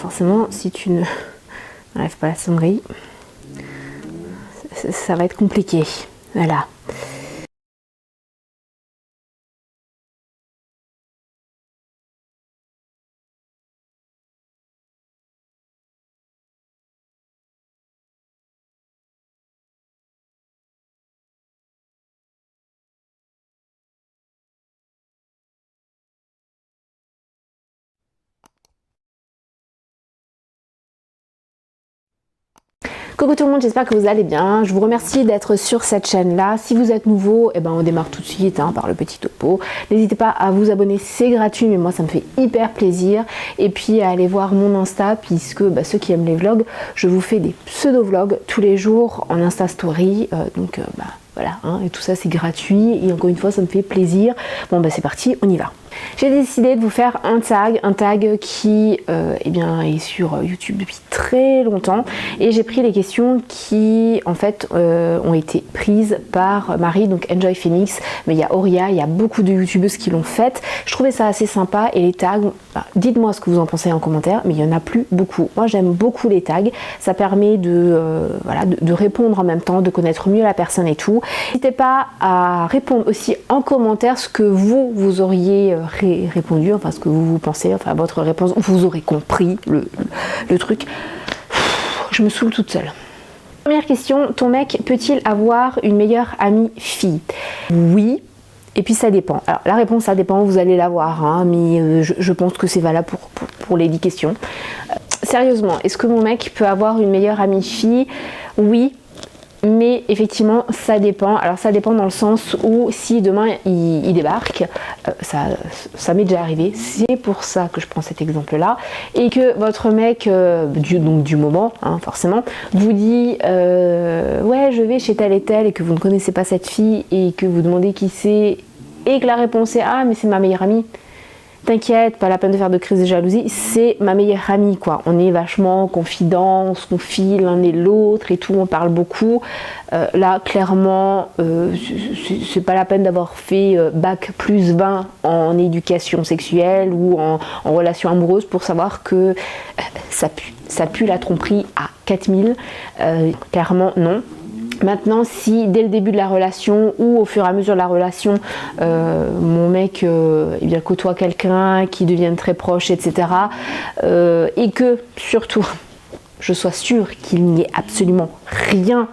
Forcément, si tu ne n'enlèves pas la sonnerie, ça va être compliqué. Voilà. Coucou tout le monde, j'espère que vous allez bien. Je vous remercie d'être sur cette chaîne-là. Si vous êtes nouveau, on démarre tout de suite par le petit topo. N'hésitez pas à vous abonner, c'est gratuit, mais moi ça me fait hyper plaisir. Et puis à aller voir mon Insta, puisque ceux qui aiment les vlogs, je vous fais des pseudo-vlogs tous les jours en Insta Story. Voilà, et tout ça c'est gratuit. Et encore une fois, ça me fait plaisir. Bon c'est parti, on y va. J'ai décidé de vous faire un tag qui est sur YouTube depuis très longtemps, et j'ai pris les questions qui en fait ont été prises par Marie, donc Enjoy Phoenix, mais il y a Auria, il y a beaucoup de youtubeuses qui l'ont fait. Je trouvais ça assez sympa, et les tags, dites-moi ce que vous en pensez en commentaire, mais il y en a plus beaucoup. Moi j'aime beaucoup les tags, ça permet de répondre en même temps, de connaître mieux la personne et tout. N'hésitez pas à répondre aussi en commentaire ce que vous auriez répondu, enfin ce que vous pensez, enfin votre réponse, vous aurez compris le truc. Je me saoule toute seule. Première question, ton mec peut-il avoir une meilleure amie fille? Oui, et puis ça dépend. Alors la réponse ça dépend, vous allez la voir, mais je pense que c'est valable pour les 10 questions. Sérieusement, est-ce que mon mec peut avoir une meilleure amie fille? Oui. Mais effectivement ça dépend. Alors ça dépend dans le sens où si demain il débarque, ça m'est déjà arrivé, c'est pour ça que je prends cet exemple là, et que votre mec du moment forcément vous dit ouais je vais chez telle et telle, et que vous ne connaissez pas cette fille et que vous demandez qui c'est, et que la réponse est ah mais c'est ma meilleure amie. T'inquiète, pas la peine de faire de crise de jalousie, c'est ma meilleure amie quoi. On est vachement confidents, on se confie l'un et l'autre et tout, on parle beaucoup. Là clairement, c'est pas la peine d'avoir fait bac plus 20 en éducation sexuelle ou en relation amoureuse pour savoir que ça pue la tromperie à 4000. Clairement non. Maintenant, si dès le début de la relation ou au fur et à mesure de la relation, mon mec côtoie quelqu'un qui devienne très proche, etc. Et que surtout, je sois sûre qu'il n'y ait absolument rien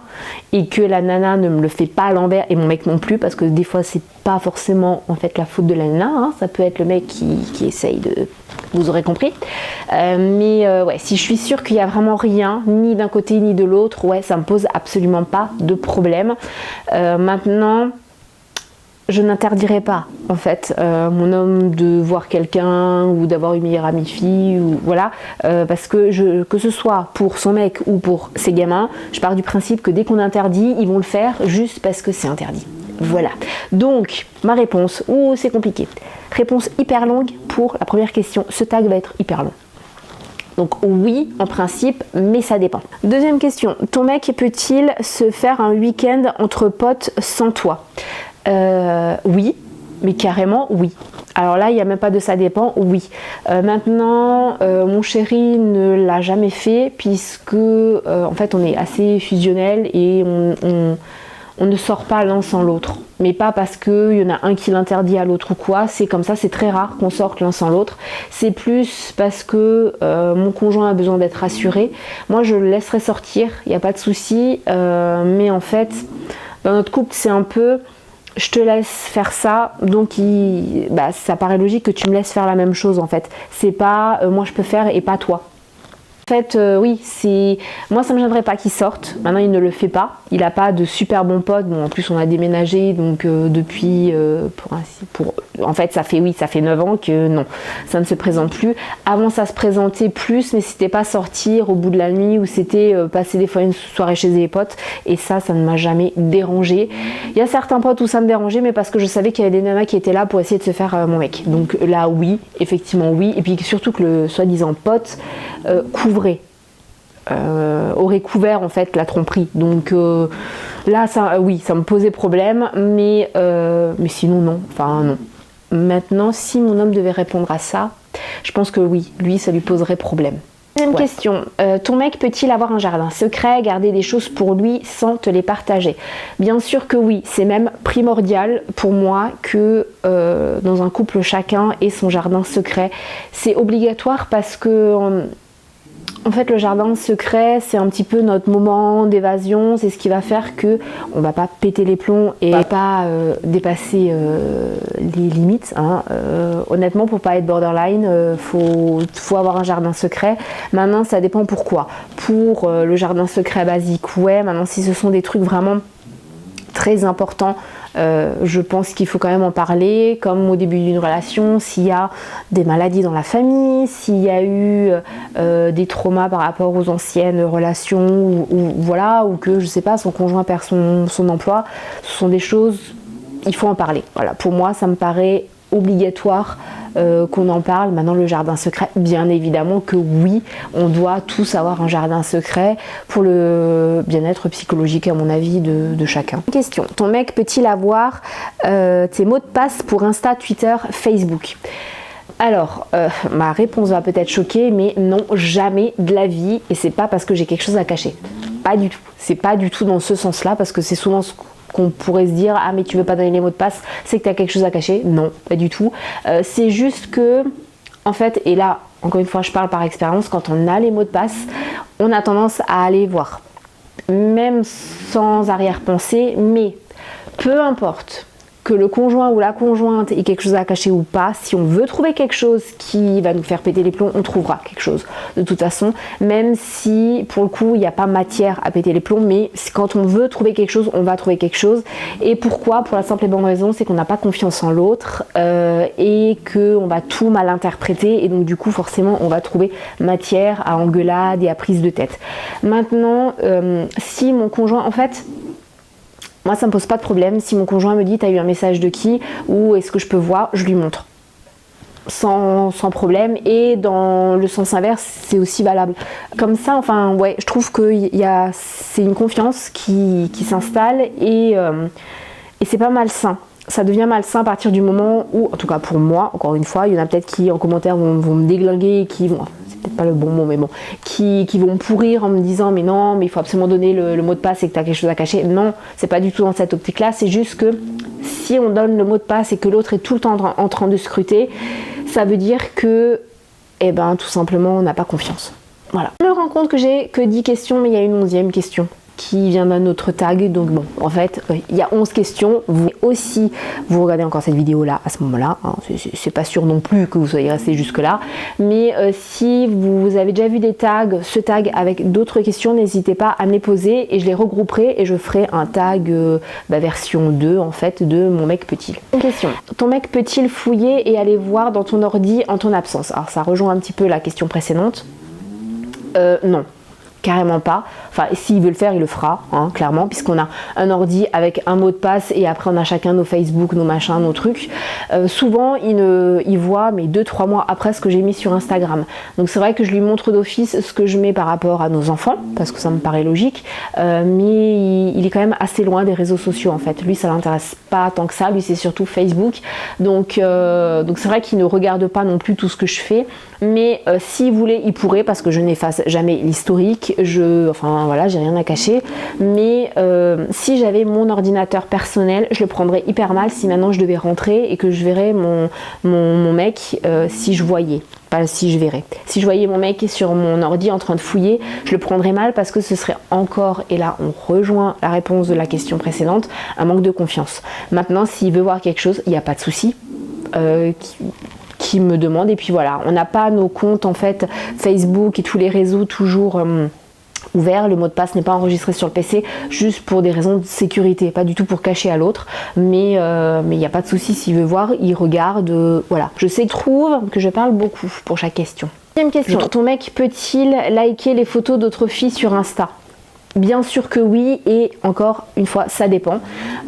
et que la nana ne me le fait pas à l'envers, et mon mec non plus, parce que des fois c'est pas forcément en fait la faute de la nana, ça peut être le mec qui essaye de... Vous aurez compris. Ouais, si je suis sûre qu'il n'y a vraiment rien, ni d'un côté ni de l'autre, ouais, ça me pose absolument pas de problème. Maintenant, je n'interdirai pas en fait mon homme de voir quelqu'un ou d'avoir une meilleure amie fille, ou voilà, parce que que ce soit pour son mec ou pour ses gamins, je pars du principe que dès qu'on interdit, ils vont le faire juste parce que c'est interdit. Voilà, donc ma réponse, c'est compliqué. Réponse hyper longue pour la première question, ce tag va être hyper long. Donc oui, en principe, mais ça dépend. Deuxième question, ton mec peut-il se faire un week-end entre potes sans toi? Oui, mais carrément oui. Alors là, il n'y a même pas de ça dépend, oui. Maintenant, mon chéri ne l'a jamais fait, puisque en fait on est assez fusionnel et on ne sort pas l'un sans l'autre. Mais pas parce qu'il y en a un qui l'interdit à l'autre ou quoi, c'est comme ça, c'est très rare qu'on sorte l'un sans l'autre. C'est plus parce que mon conjoint a besoin d'être rassuré. Moi je le laisserai sortir, il n'y a pas de souci, mais en fait, dans notre couple c'est un peu... Je te laisse faire ça, donc ça paraît logique que tu me laisses faire la même chose en fait. C'est pas moi je peux faire et pas toi. En fait, oui, moi ça me gênerait pas qu'il sorte. Maintenant il ne le fait pas. Il n'a pas de super bons potes. Bon, en plus on a déménagé, donc depuis en fait ça fait 9 ans que non, ça ne se présente plus. Avant ça se présentait plus, mais c'était pas sortir au bout de la nuit, ou c'était passer des fois une soirée chez les potes, et ça ne m'a jamais dérangé. Il y a certains potes où ça me dérangeait, mais parce que je savais qu'il y avait des nanas qui étaient là pour essayer de se faire mon mec. Donc là oui, effectivement oui, et puis surtout que le soi-disant pote aurait couvert en fait la tromperie, donc là ça oui, ça me posait problème, mais sinon non, enfin non. Maintenant, si mon homme devait répondre à ça, je pense que oui, lui ça lui poserait problème. Deuxième question, ton mec peut-il avoir un jardin secret, garder des choses pour lui sans te les partager? Bien sûr que oui, c'est même primordial pour moi que dans un couple chacun ait son jardin secret. C'est obligatoire parce que en fait le jardin secret c'est un petit peu notre moment d'évasion, c'est ce qui va faire que on va pas péter les plombs et pas dépasser les limites, hein. Honnêtement pour pas être borderline, faut avoir un jardin secret. Maintenant ça dépend pourquoi. Pour le jardin secret basique, ouais. Maintenant si ce sont des trucs vraiment très importants, je pense qu'il faut quand même en parler, comme au début d'une relation, s'il y a des maladies dans la famille, s'il y a eu des traumas par rapport aux anciennes relations, ou voilà, ou que je sais pas, son conjoint perd son emploi, ce sont des choses, il faut en parler. Voilà, pour moi ça me paraît obligatoire qu'on en parle. Maintenant le jardin secret, bien évidemment que oui, on doit tous avoir un jardin secret pour le bien-être psychologique à mon avis de chacun. Question, ton mec peut-il avoir tes mots de passe pour Insta, Twitter, Facebook? Alors, ma réponse va peut-être choquer, mais non, jamais de la vie, et c'est pas parce que j'ai quelque chose à cacher. Pas du tout. C'est pas du tout dans ce sens-là, parce que c'est souvent ce qu'on pourrait se dire, ah mais tu veux pas donner les mots de passe, c'est que tu as quelque chose à cacher. Non, pas du tout. C'est juste que, en fait, et là, encore une fois, je parle par expérience, quand on a les mots de passe, on a tendance à aller voir, même sans arrière-pensée, mais peu importe que le conjoint ou la conjointe ait quelque chose à cacher ou pas, si on veut trouver quelque chose qui va nous faire péter les plombs, on trouvera quelque chose de toute façon, même si pour le coup il n'y a pas matière à péter les plombs, mais quand on veut trouver quelque chose, on va trouver quelque chose. Et pourquoi? Pour la simple et bonne raison, c'est qu'on n'a pas confiance en l'autre et qu'on va tout mal interpréter, et donc du coup forcément on va trouver matière à engueulade et à prise de tête. Maintenant, si mon conjoint, en fait, moi ça me pose pas de problème, si mon conjoint me dit t'as eu un message de qui, ou est-ce que je peux voir, je lui montre sans problème, et dans le sens inverse c'est aussi valable. Comme ça, enfin ouais, je trouve que c'est une confiance qui s'installe, et c'est pas malsain. Ça devient malsain à partir du moment où, en tout cas pour moi, encore une fois, il y en a peut-être qui en commentaire vont me déglinguer, qui vont, c'est peut-être pas le bon mot, mais bon, qui vont me pourrir en me disant mais non, mais il faut absolument donner le mot de passe et que tu as quelque chose à cacher. Non, c'est pas du tout dans cette optique-là, c'est juste que si on donne le mot de passe et que l'autre est tout le temps en train de scruter, ça veut dire que, eh ben, tout simplement, on n'a pas confiance. Voilà. Je me rends compte que j'ai que 10 questions, mais il y a une 11e question qui vient d'un autre tag, donc bon, en fait, il y a 11 questions. Vous aussi, vous regardez encore cette vidéo-là à ce moment-là, hein, c'est pas sûr non plus que vous soyez resté jusque-là, mais si vous avez déjà vu des tags, ce tag avec d'autres questions, n'hésitez pas à me les poser et je les regrouperai et je ferai un tag version 2 en fait de mon mec peut-il. Une question, ton mec peut-il fouiller et aller voir dans ton ordi en ton absence? Alors ça rejoint un petit peu la question précédente. Non. Carrément pas. Enfin, s'il veut le faire, il le fera, hein, clairement, puisqu'on a un ordi avec un mot de passe et après on a chacun nos Facebook, nos machins, nos trucs. Souvent, il voit, mais 2-3 mois après, ce que j'ai mis sur Instagram. Donc c'est vrai que je lui montre d'office ce que je mets par rapport à nos enfants, parce que ça me paraît logique, mais il est quand même assez loin des réseaux sociaux en fait. Lui, ça l'intéresse pas tant que ça, lui c'est surtout Facebook. Donc c'est vrai qu'il ne regarde pas non plus tout ce que je fais, mais s'il voulait, il pourrait, parce que je n'efface jamais l'historique. Enfin voilà, j'ai rien à cacher, mais si j'avais mon ordinateur personnel, je le prendrais hyper mal si maintenant je devais rentrer et que je verrais mon mec, si je voyais, pas si je verrais, si je voyais mon mec sur mon ordi en train de fouiller, je le prendrais mal parce que ce serait encore, et là on rejoint la réponse de la question précédente, un manque de confiance. Maintenant s'il veut voir quelque chose, il n'y a pas de souci, qui me demande, et puis voilà, on n'a pas nos comptes en fait Facebook et tous les réseaux toujours ouvert, le mot de passe n'est pas enregistré sur le PC, juste pour des raisons de sécurité, pas du tout pour cacher à l'autre, mais il n'y a pas de souci, s'il veut voir, il regarde, voilà. Je sais, trouve que je parle beaucoup pour chaque question. Deuxième question, ton mec peut-il liker les photos d'autres filles sur Insta? Bien sûr que oui, et encore une fois, ça dépend.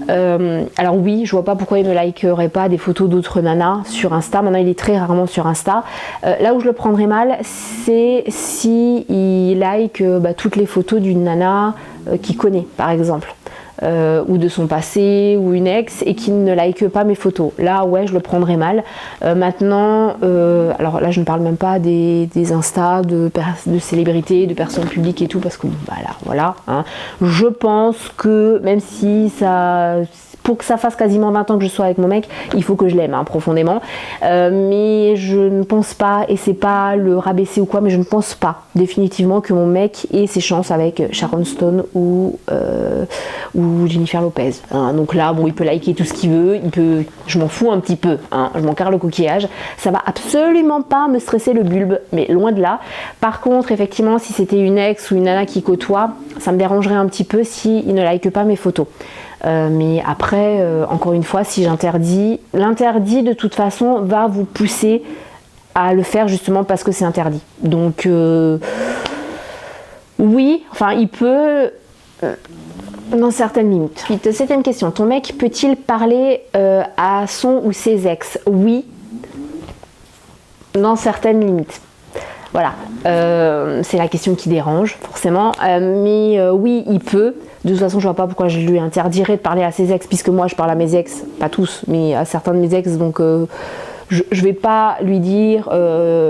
Alors oui, je vois pas pourquoi il ne likerait pas des photos d'autres nanas sur Insta. Maintenant, il est très rarement sur Insta. Là où je le prendrais mal, c'est si il like toutes les photos d'une nana qu'il connaît, par exemple. ou de son passé ou une ex et qui ne like pas mes photos. Là, ouais, je le prendrais mal. Maintenant, alors là, je ne parle même pas des Insta, de célébrités, de personnes publiques et tout, parce que bah là, voilà. Hein. Je pense que même si ça... Pour que ça fasse quasiment 20 ans que je sois avec mon mec, il faut que je l'aime profondément. Mais je ne pense pas, et c'est pas le rabaisser ou quoi, mais je ne pense pas définitivement que mon mec ait ses chances avec Sharon Stone ou Jennifer Lopez. Hein. Donc là, bon, il peut liker tout ce qu'il veut, je m'en fous un petit peu, hein. Je m'en carre le coquillage. Ça va absolument pas me stresser le bulbe, mais loin de là. Par contre, effectivement, si c'était une ex ou une nana qui côtoie, ça me dérangerait un petit peu s'il ne like pas mes photos. Mais après, encore une fois, si j'interdis, l'interdit de toute façon va vous pousser à le faire justement parce que c'est interdit. Donc oui, enfin il peut dans certaines limites. Ensuite, septième question, ton mec peut-il parler à son ou ses ex? Oui, dans certaines limites. Voilà, c'est la question qui dérange forcément, mais oui, il peut. De toute façon, je vois pas pourquoi je lui interdirais de parler à ses ex, puisque moi je parle à mes ex, pas tous, mais à certains de mes ex, donc je vais pas lui dire,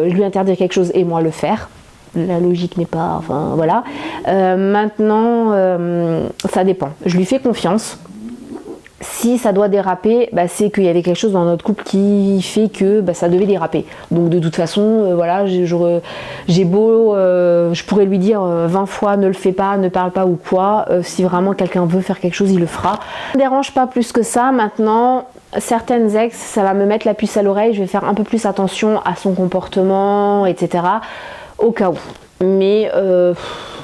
lui interdire quelque chose et moi le faire. La logique n'est pas, enfin voilà. Maintenant, ça dépend. Je lui fais confiance. Si ça doit déraper, bah, c'est qu'il y avait quelque chose dans notre couple qui fait que bah, ça devait déraper. Donc de toute façon, voilà, j'ai beau, je pourrais lui dire 20 fois ne le fais pas, ne parle pas ou quoi. Si vraiment quelqu'un veut faire quelque chose, il le fera. Ça ne me dérange pas plus que ça. Maintenant, certaines ex, ça va me mettre la puce à l'oreille. Je vais faire un peu plus attention à son comportement, etc. Au cas où. Mais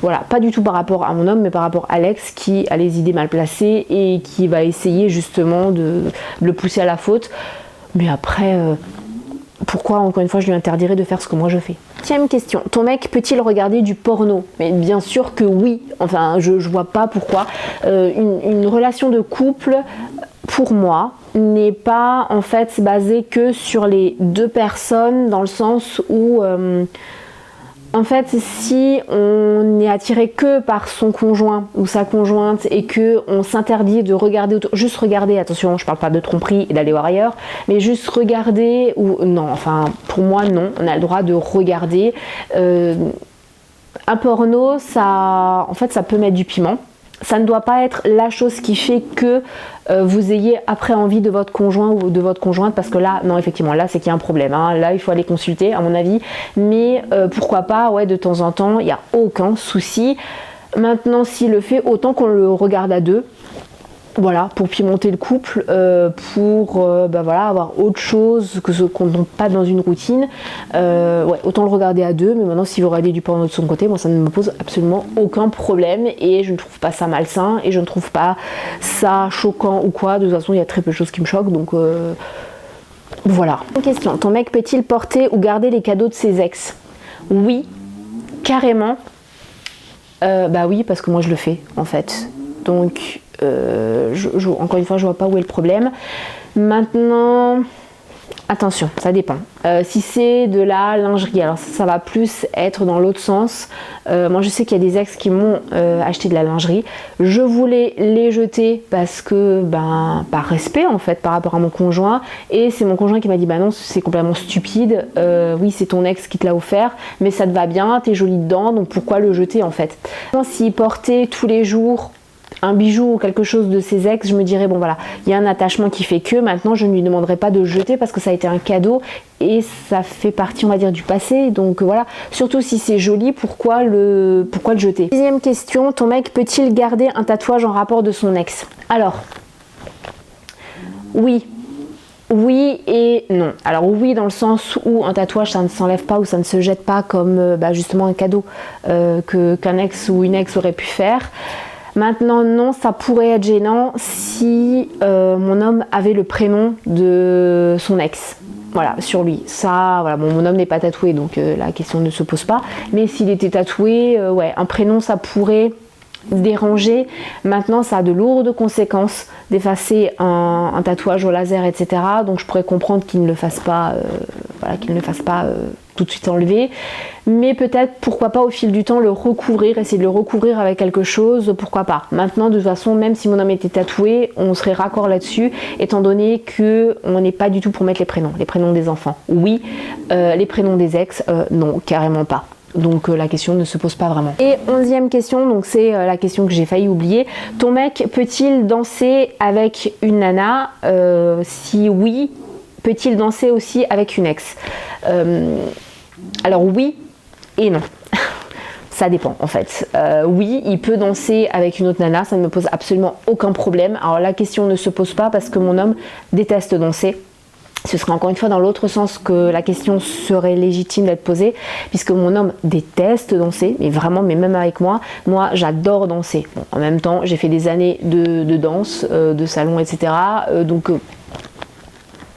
voilà, pas du tout par rapport à mon homme, mais par rapport à l'ex qui a les idées mal placées et qui va essayer justement de le pousser à la faute. Mais après, pourquoi encore une fois je lui interdirais de faire ce que moi je fais? 10e question, ton mec peut-il regarder du porno? Mais bien sûr que oui, enfin je vois pas pourquoi. Une relation de couple, pour moi, n'est pas en fait basée que sur les deux personnes, dans le sens où... en fait, si on n'est attiré que par son conjoint ou sa conjointe et que on s'interdit de regarder, juste regarder, attention, je parle pas de tromperie et d'aller voir ailleurs, mais juste regarder ou non, enfin pour moi non, on a le droit de regarder. Un porno, ça, en fait, ça peut mettre du piment. Ça ne doit pas être la chose qui fait que vous ayez après envie de votre conjoint ou de votre conjointe, parce que là, non, effectivement, là c'est qu'il y a un problème, hein. Là il faut aller consulter à mon avis, mais pourquoi pas, ouais, de temps en temps, il n'y a aucun souci. Maintenant, s'il le fait, autant qu'on le regarde à deux, voilà, pour pimenter le couple, pour bah voilà, avoir autre chose que ce qu'on ne tombe pas dans une routine. Ouais, autant le regarder à deux, mais maintenant s'il veut regarder du porno de son côté, moi ça ne me pose absolument aucun problème et je ne trouve pas ça malsain et je ne trouve pas ça choquant ou quoi. De toute façon, il y a très peu de choses qui me choquent, donc voilà. Une question, ton mec peut-il porter ou garder les cadeaux de ses ex? Oui, carrément. Bah oui, parce que moi je le fais en fait. Donc encore une fois, je vois pas où est le problème. Maintenant, attention, ça dépend. Si c'est de la lingerie, alors ça va plus être dans l'autre sens. Moi, je sais qu'il y a des ex qui m'ont acheté de la lingerie. Je voulais les jeter parce que, ben, par respect en fait, par rapport à mon conjoint. Et c'est mon conjoint qui m'a dit, bah non, c'est complètement stupide. Oui, c'est ton ex qui te l'a offert, mais ça te va bien, t'es jolie dedans, donc pourquoi le jeter en fait? S'il portait tous les jours un bijou ou quelque chose de ses ex, je me dirais bon voilà, il y a un attachement qui fait que maintenant je ne lui demanderai pas de le jeter parce que ça a été un cadeau et ça fait partie, on va dire, du passé, donc voilà, surtout si c'est joli, pourquoi le jeter? 10e question, ton mec peut-il garder un tatouage en rapport de son ex? Alors oui et non. Alors oui, dans le sens où un tatouage ça ne s'enlève pas ou ça ne se jette pas comme bah, justement un cadeau qu'un ex ou une ex aurait pu faire. Maintenant, non, ça pourrait être gênant si mon homme avait le prénom de son ex. Voilà, sur lui. Ça, voilà, bon, mon homme n'est pas tatoué, donc la question ne se pose pas. Mais s'il était tatoué, ouais, un prénom, ça pourrait déranger. Maintenant, ça a de lourdes conséquences d'effacer un tatouage au laser, etc. Donc, je pourrais comprendre qu'il ne le fasse pas voilà, qu'il ne fasse pas tout de suite enlever, mais peut-être pourquoi pas au fil du temps le recouvrir, essayer de le recouvrir avec quelque chose, pourquoi pas. Maintenant de toute façon, même si mon homme était tatoué, on serait raccord là-dessus, étant donné que on n'est pas du tout pour mettre les prénoms des enfants. Oui, les prénoms des ex, non, carrément pas. Donc la question ne se pose pas vraiment. Et 11e question, donc c'est la question que j'ai failli oublier. Ton mec peut-il danser avec une nana? Si oui, peut-il danser aussi avec une ex? Alors oui et non. Ça dépend en fait. Oui, il peut danser avec une autre nana, ça ne me pose absolument aucun problème. Alors la question ne se pose pas parce que mon homme déteste danser. Ce serait encore une fois dans l'autre sens que la question serait légitime d'être posée, puisque mon homme déteste danser, mais vraiment, mais même avec moi j'adore danser. Bon, en même temps, j'ai fait des années de danse, de salon, etc. Donc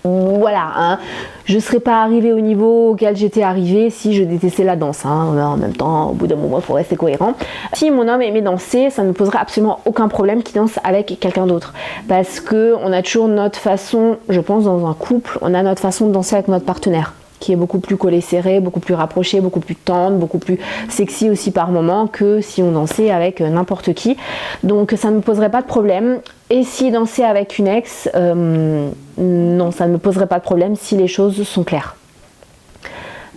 voilà, hein. Je ne serais pas arrivée au niveau auquel j'étais arrivée si je détestais la danse. Hein. En même temps, au bout d'un moment, il faut rester cohérent. Si mon homme aimait danser, ça ne poserait absolument aucun problème qu'il danse avec quelqu'un d'autre. Parce qu'on a toujours notre façon, je pense dans un couple, on a notre façon de danser avec notre partenaire, qui est beaucoup plus collé serré, beaucoup plus rapproché, beaucoup plus tendre, beaucoup plus sexy aussi par moment que si on dansait avec n'importe qui. Donc ça ne me poserait pas de problème. Et si danser avec une ex, non, ça ne me poserait pas de problème si les choses sont claires.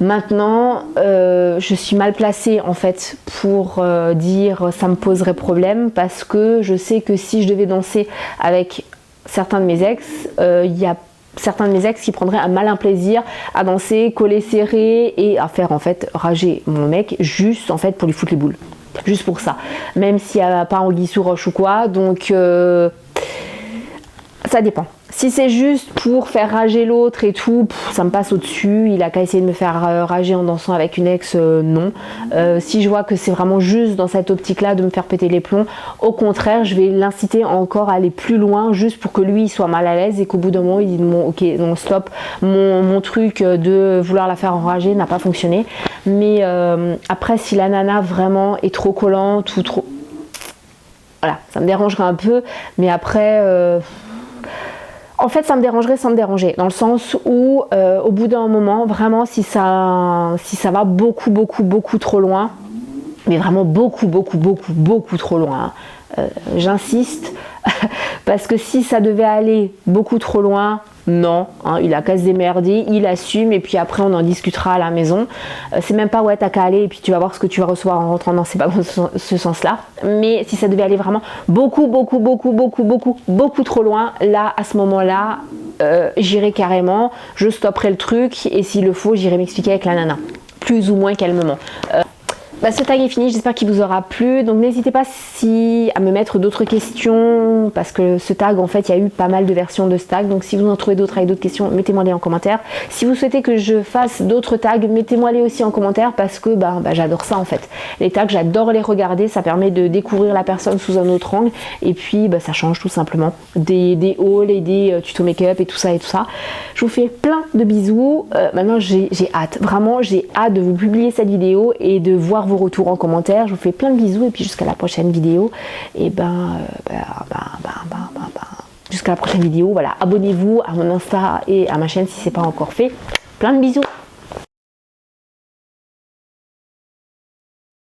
Maintenant, je suis mal placée en fait pour dire ça me poserait problème, parce que je sais que si je devais danser avec certains de mes ex, il y a certains de mes ex qui prendraient un malin plaisir à danser, coller serré et à faire en fait rager mon mec juste en fait pour lui foutre les boules. Juste pour ça. Même s'il n'y a pas anguille sous roche ou quoi. Donc ça dépend. Si c'est juste pour faire rager l'autre et tout, ça me passe au-dessus. Il a qu'à essayer de me faire rager en dansant avec une ex, non. Si je vois que c'est vraiment juste dans cette optique-là de me faire péter les plombs, au contraire, je vais l'inciter encore à aller plus loin, juste pour que lui il soit mal à l'aise et qu'au bout d'un moment il dise bon, ok, non, stop, mon truc de vouloir la faire enrager n'a pas fonctionné. Mais après, si la nana vraiment est trop collante ou trop... Voilà, ça me dérangerait un peu, mais après... En fait, ça me dérangerait sans me déranger, dans le sens où, au bout d'un moment, vraiment, si ça va beaucoup trop loin, mais vraiment beaucoup trop loin, j'insiste, parce que si ça devait aller beaucoup trop loin, non, hein, il a qu'à se démerder, il assume et puis après on en discutera à la maison. C'est même pas ouais t'as qu'à aller et puis tu vas voir ce que tu vas recevoir en rentrant, non c'est pas dans ce sens-là. Mais si ça devait aller vraiment beaucoup trop loin, là à ce moment-là, j'irai carrément, je stopperai le truc et s'il le faut j'irai m'expliquer avec la nana, plus ou moins calmement. Ce tag est fini, j'espère qu'il vous aura plu. Donc n'hésitez pas à me mettre d'autres questions, parce que ce tag, en fait, il y a eu pas mal de versions de ce tag. Donc si vous en trouvez d'autres avec d'autres questions, mettez-moi-les en commentaire. Si vous souhaitez que je fasse d'autres tags, mettez-moi-les aussi en commentaire, parce que j'adore ça en fait. Les tags, j'adore les regarder, ça permet de découvrir la personne sous un autre angle. Et puis ça change tout simplement des hauls et des tutos make-up et tout ça. Je vous fais plein de bisous. Maintenant j'ai hâte, vraiment j'ai hâte de vous publier cette vidéo et de voir vos retours en commentaire. Je vous fais plein de bisous et puis jusqu'à la prochaine vidéo. Et jusqu'à la prochaine vidéo. Voilà, abonnez-vous à mon Insta et à ma chaîne si c'est pas encore fait. Plein de bisous.